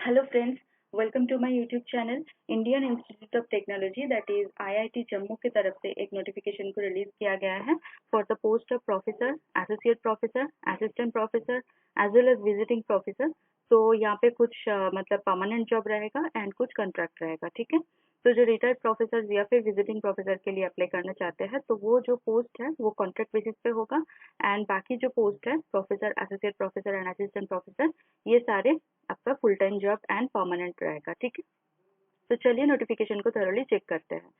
Hello friends, welcome to my YouTube channel. Indian Institute of Technology that is IIT Jammu की तरफ से एक notification को रिलीज किया गया है for the post of professor, associate professor, assistant professor as well as visiting professor. तो यहाँ पे कुछ मतलब परमानेंट जॉब रहेगा एंड कुछ कॉन्ट्रैक्ट रहेगा। ठीक है, तो जो रिटायर्ड प्रोफेसर या फिर विजिटिंग प्रोफेसर के लिए अप्लाई करना चाहते हैं तो वो जो पोस्ट है वो कॉन्ट्रैक्ट बेसिस पे होगा। एंड बाकी जो पोस्ट है professor, associate professor and assistant professor, ये सारे आपका full time job and permanent रहेगा। ठीक है, तो चलिए नोटिफिकेशन को थोरली चेक करते हैं।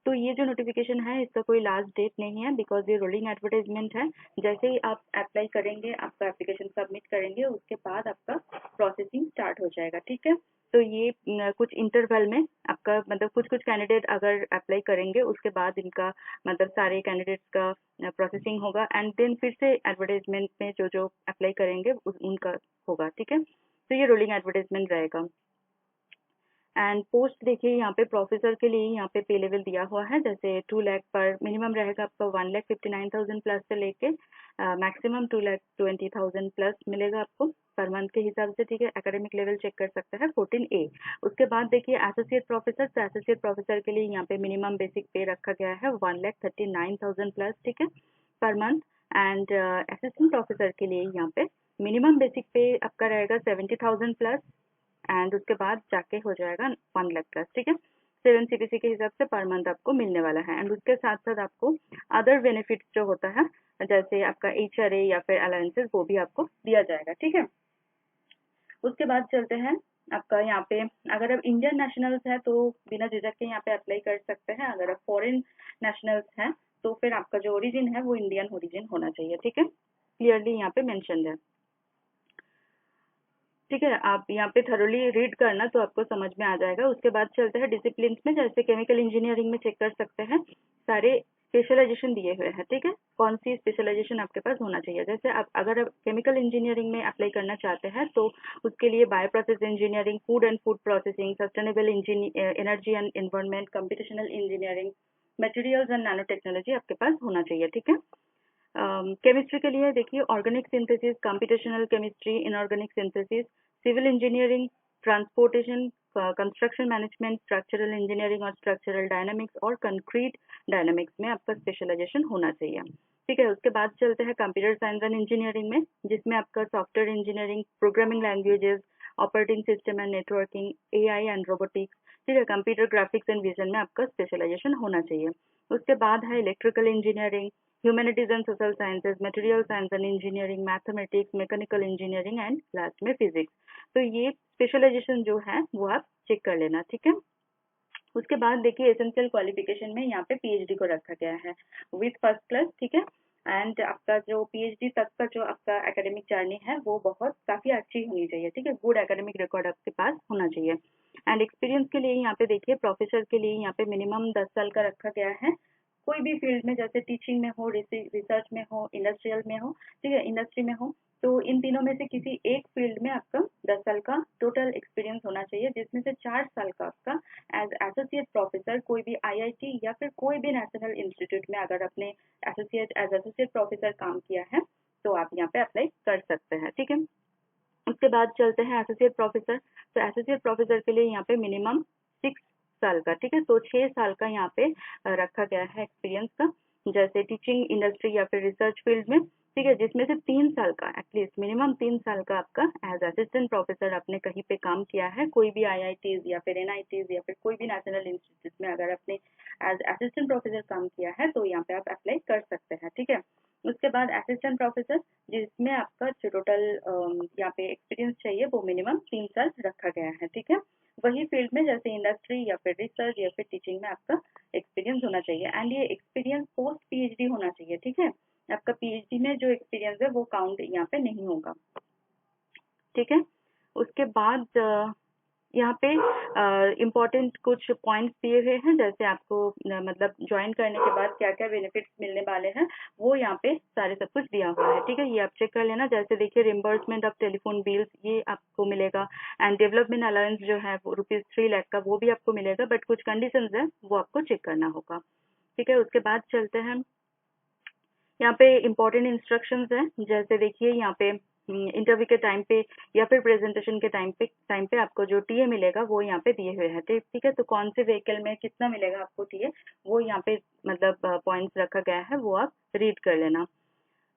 तो ये जो नोटिफिकेशन है इसका कोई लास्ट डेट नहीं है बिकॉज ये रोलिंग एडवर्टाइजमेंट है। जैसे ही आप अप्लाई करेंगे, आपका एप्लीकेशन सबमिट करेंगे, उसके बाद आपका प्रोसेसिंग स्टार्ट हो जाएगा। ठीक है, तो ये कुछ इंटरवल में आपका मतलब कुछ कुछ कैंडिडेट अगर अप्लाई करेंगे उसके बाद इनका मतलब सारे कैंडिडेट्स का प्रोसेसिंग होगा एंड देन फिर से एडवर्टाइजमेंट में जो जो अप्लाई करेंगे उनका होगा। ठीक है, तो ये रोलिंग एडवर्टाइजमेंट रहेगा। एंड पोस्ट देखिए यहाँ पे प्रोफेसर के लिए यहाँ पे पे लेवल दिया हुआ है। जैसे 2 लाख पर मिनिमम रहेगा आपका 1,59,000 प्लस से लेके मैक्सिमम 2,20,000 प्लस मिलेगा आपको पर मंथ के हिसाब से। ठीक है, एकेडमिक लेवल चेक कर सकते हैं 14A। उसके बाद देखिए एसोसिएट प्रोफेसर, तो एसोसिएट प्रोफेसर के लिए यहाँ पे मिनिमम बेसिक पे रखा गया है 1,39,000 प्लस। ठीक है, per month. And assistant professor के लिए यहाँ पे मिनिमम बेसिक पे आपका रहेगा 70,000 प्लस एंड उसके बाद जाके हो जाएगा 1 लाख प्लस। ठीक है, 7 CPC के हिसाब से पर मंथ आपको मिलने वाला है। एंड उसके साथ साथ आपको अदर बेनिफिट्स जो होता है जैसे आपका HRA या फिर अलाउंसेस वो भी आपको दिया जाएगा। ठीक है, उसके बाद चलते हैं आपका यहाँ पे अगर आप इंडियन नेशनल्स हैं तो बिना झिझक के यहाँ पे अप्लाई कर सकते हैं। अगर आप फॉरेन नेशनल्स हैं तो फिर आपका जो ओरिजिन है वो इंडियन ओरिजिन होना चाहिए। ठीक है, क्लियरली यहाँ पे मेंशन है। ठीक है, आप यहाँ पे थरोली रीड करना तो आपको समझ में आ जाएगा। उसके बाद चलते हैं डिसिप्लिन में। जैसे केमिकल इंजीनियरिंग में चेक कर सकते हैं सारे स्पेशलाइजेशन दिए हुए हैं। ठीक है, कौन सी स्पेशलाइजेशन आपके पास होना चाहिए। जैसे आप अगर आप केमिकल इंजीनियरिंग में अप्लाई करना चाहते हैं तो उसके लिए bio process engineering, food and food processing, sustainable energy and environment, computational engineering, materials and nano technology आपके पास होना चाहिए। ठीक है, केमिस्ट्री के लिए देखिए organic synthesis, computational chemistry, inorganic synthesis, civil engineering, transportation, construction management, structural engineering और structural dynamics और कंक्रीट डायनामिक्स में आपका स्पेशलाइजेशन होना चाहिए। ठीक है, उसके बाद चलते हैं कंप्यूटर साइंस एंड इंजीनियरिंग में, जिसमें आपका software engineering, programming languages, operating system and networking, AI and robotics. ठीक है, कंप्यूटर ग्राफिक्स एंड विजन में आपका स्पेशलाइजेशन होना चाहिए। उसके बाद है electrical engineering, humanities and social sciences, material science and engineering, mathematics, mechanical engineering and last में फिजिक्स। तो ये स्पेशलाइजेशन जो है वो आप चेक कर लेना। ठीक है, उसके बाद देखिए एसेंशियल क्वालिफिकेशन में यहाँ पे PhD को रखा गया है विथ फर्स्ट क्लास। ठीक है, एंड आपका जो PhD तक का जो आपका एकेडमिक जर्नी है वो बहुत काफी अच्छी होनी चाहिए। ठीक है, गुड एकेडमिक रिकॉर्ड आपके पास होना चाहिए। एंड एक्सपीरियंस के लिए यहाँ पे देखिए प्रोफेसर के लिए यहाँ पे मिनिमम 10 साल का रखा गया है। कोई भी फील्ड में, जैसे टीचिंग में हो, रिसर्च में हो, इंडस्ट्रियल में हो, ठीक है, इंडस्ट्री में हो, तो इन तीनों में से किसी एक फील्ड में आपका 10 साल का टोटल एक्सपीरियंस होना चाहिए, जिसमें से 4 साल का आपका एज एसोसिएट प्रोफेसर कोई भी IIT या फिर कोई भी नेशनल इंस्टीट्यूट में अगर आपने एसोसिएट प्रोफेसर काम किया है तो आप यहाँ पे अप्लाई कर सकते हैं। ठीक है, उसके बाद चलते हैं एसोसिएट प्रोफेसर। तो एसोसिएट प्रोफेसर के लिए यहाँ पे मिनिमम 6 साल का, ठीक है, तो 6 साल का यहाँ पे रखा गया है एक्सपीरियंस का, जैसे टीचिंग, इंडस्ट्री या फिर रिसर्च फील्ड में। ठीक है, जिसमें से 3 साल का एटलीस्ट मिनिमम 3 साल का आपका एज असिस्टेंट प्रोफेसर आपने कहीं पे काम किया है, कोई भी IITs या फिर NITs या फिर कोई भी नेशनल इंस्टीट्यूट में अगर आपने एज असिस्टेंट प्रोफेसर काम किया है तो यहाँ पे आप अप्लाई कर सकते हैं। ठीक है, उसके बाद असिस्टेंट प्रोफेसर, जिसमें आपका जो टोटल यहाँ पे एक्सपीरियंस चाहिए वो मिनिमम 3 साल रखा गया है। ठीक है, वही फील्ड में जैसे इंडस्ट्री या फिर रिसर्च या फिर टीचिंग में आपका एक्सपीरियंस होना चाहिए एंड ये एक्सपीरियंस पोस्ट PhD होना चाहिए। ठीक है, आपका PhD में जो एक्सपीरियंस है वो काउंट यहाँ पे नहीं होगा। ठीक है, उसके बाद यहाँ पे इम्पोर्टेंट कुछ पॉइंट्स दिए हुए हैं, जैसे आपको मतलब ज्वाइन करने के बाद क्या क्या बेनिफिट्स मिलने वाले हैं वो यहाँ पे सारे सब कुछ दिया हुआ है। ठीक है, ये आप चेक कर लेना। जैसे देखिए रिम्बर्समेंट ऑफ टेलीफोन बिल्स ये आपको मिलेगा एंड डेवलपमेंट अलाउंस जो है वो ₹3 लाख का वो भी आपको मिलेगा, बट कुछ कंडीशंस है वो आपको चेक करना होगा। ठीक है, उसके बाद चलते हैं यहाँ पे इम्पोर्टेंट इंस्ट्रक्शंस हैं। जैसे देखिए यहाँ पे इंटरव्यू के टाइम पे या फिर प्रेजेंटेशन के टाइम पे आपको जो टीए मिलेगा वो यहाँ पे दिए हुए हैं, ठीक है। तो कौन से व्हीकल में कितना मिलेगा आपको टीए, वो यहाँ पे मतलब पॉइंट्स रखा गया है, वो आप रीड कर लेना।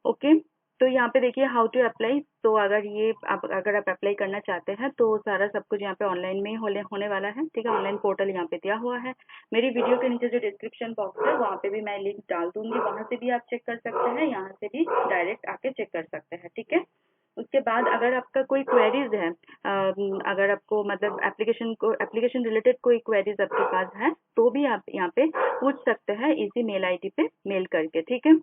ओके, तो यहाँ पे देखिए हाउ टू अप्लाई। तो अगर आप अप्लाई करना चाहते हैं तो सारा सब कुछ यहाँ पे ऑनलाइन में ही होने वाला है, ठीक है। ऑनलाइन पोर्टल यहाँ पे दिया हुआ है। मेरी वीडियो के नीचे जो डिस्क्रिप्शन बॉक्स है वहाँ पे भी मैं लिंक डाल दूंगी, वहाँ से भी आप चेक कर सकते हैं, यहाँ से भी डायरेक्ट आके चेक कर सकते हैं, ठीक है। उसके बाद अगर आपका कोई क्वेरीज है, अगर आपको मतलब एप्लीकेशन रिलेटेड कोई क्वेरीज आपके पास है तो भी आप यहाँ पे पूछ सकते हैं इसी मेल आईडी पे मेल करके, ठीक है।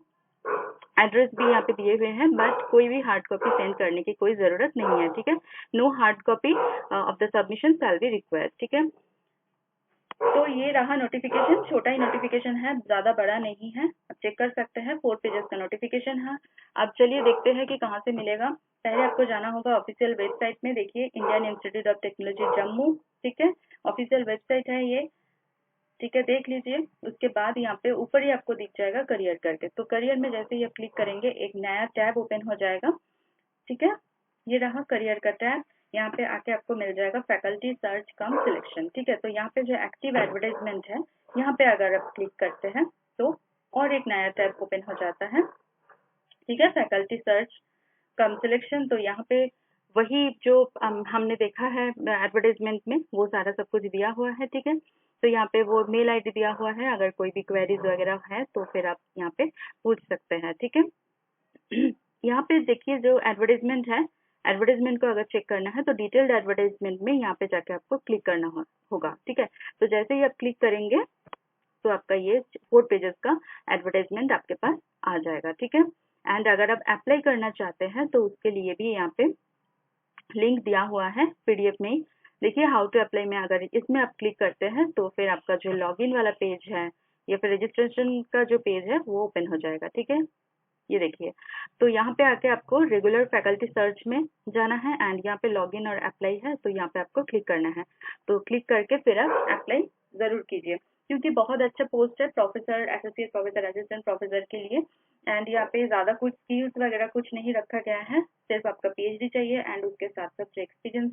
एड्रेस भी यहाँ पे दिए हुए हैं, बट कोई भी हार्ड कॉपी सेंड करने की कोई जरूरत नहीं है, ठीक है। No hard copy of the submission shall be required, ठीक है। तो ये रहा नोटिफिकेशन, छोटा ही नोटिफिकेशन है, ज्यादा बड़ा नहीं है, आप चेक कर सकते हैं। 4 पेजेस का नोटिफिकेशन है। अब चलिए देखते हैं कि कहाँ से मिलेगा। पहले आपको जाना होगा ऑफिशियल वेबसाइट में, देखिए Indian Institute of technology Jammu, ठीक है, ऑफिशियल वेबसाइट है ये, ठीक है, देख लीजिए। उसके बाद यहाँ पे ऊपर ही आपको दिख जाएगा करियर करके, तो करियर में जैसे ही आप क्लिक करेंगे एक नया टैब ओपन हो जाएगा, ठीक है। ये रहा करियर का टैब। यहाँ पे आके आपको मिल जाएगा फैकल्टी सर्च कम सिलेक्शन, ठीक है। तो यहाँ पे जो एक्टिव एडवर्टाइजमेंट है, यहाँ पे अगर आप क्लिक करते हैं तो और एक नया टैब ओपन हो जाता है, ठीक है, फैकल्टी सर्च कम सिलेक्शन। तो यहाँ पे वही जो हमने देखा है एडवर्टाइजमेंट में, वो सारा सब कुछ दिया हुआ है, ठीक है। तो यहाँ पे वो मेल आईडी दिया हुआ है, अगर कोई भी क्वेरीज वगैरह है तो फिर आप यहाँ पे पूछ सकते हैं, ठीक है। यहाँ पे देखिए जो एडवर्टाइजमेंट है, एडवर्टाइजमेंट को अगर चेक करना है तो डिटेल्ड एडवर्टाइजमेंट में यहाँ पे जाके आपको क्लिक करना होगा, ठीक है। तो जैसे ही आप क्लिक करेंगे तो आपका ये 4 पेजेस का एडवर्टाइजमेंट आपके पास आ जाएगा, ठीक है। एंड अगर आप अप्लाई करना चाहते हैं तो उसके लिए भी यहाँ पे लिंक दिया हुआ है पीडीएफ में। देखिए हाउ टू अप्लाई में अगर इसमें आप क्लिक करते हैं तो फिर आपका जो लॉगिन वाला पेज है या फिर रजिस्ट्रेशन का जो पेज है वो ओपन हो जाएगा, ठीक है। ये देखिए, तो यहाँ पे आके आपको रेगुलर फैकल्टी सर्च में जाना है एंड यहाँ पे लॉगिन और अप्लाई है, तो यहाँ पे आपको क्लिक करना है। तो क्लिक करके फिर आप अप्लाई जरूर कीजिए, क्योंकि बहुत अच्छा पोस्ट है professor, associate professor, assistant professor के लिए। एंड यहाँ पे ज्यादा कुछ स्किल्स वगैरह कुछ नहीं रखा गया है, सिर्फ आपका पीएचडी चाहिए एंड उसके साथ साथ जो एक्सपीरियंस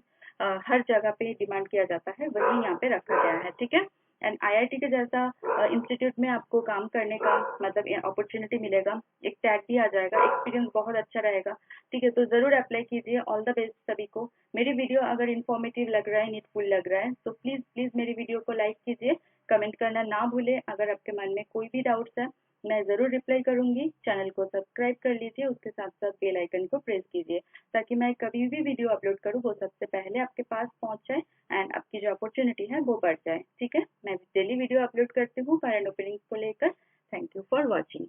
हर जगह पे डिमांड किया जाता है वही यहाँ पे रखा गया है, ठीक है। एंड आईआईटी के जैसा इंस्टीट्यूट में आपको काम करने का मतलब अपॉर्चुनिटी मिलेगा, एक टैग भी आ जाएगा, एक्सपीरियंस बहुत अच्छा रहेगा, ठीक है। तो जरूर अप्लाई कीजिए। ऑल द बेस्ट सभी को। मेरी वीडियो अगर इन्फॉर्मेटिव लग रहा है, नीडफुल लग रहा है तो प्लीज प्लीज मेरी वीडियो को लाइक कीजिए, कमेंट करना ना भूले। अगर आपके मन में कोई भी डाउट्स है मैं जरूर रिप्लाई करूंगी। चैनल को सब्सक्राइब कर लीजिए, उसके साथ साथ बेल आइकन को प्रेस कीजिए ताकि मैं कभी भी वीडियो अपलोड करूँ वो सबसे पहले आपके पास पहुंच जाए एंड आपकी जो अपॉर्चुनिटी है वो बढ़ जाए, ठीक है। मैं डेली वीडियो अपलोड करती हूँ करंट ओपनिंग्स को लेकर। Thank you for watching.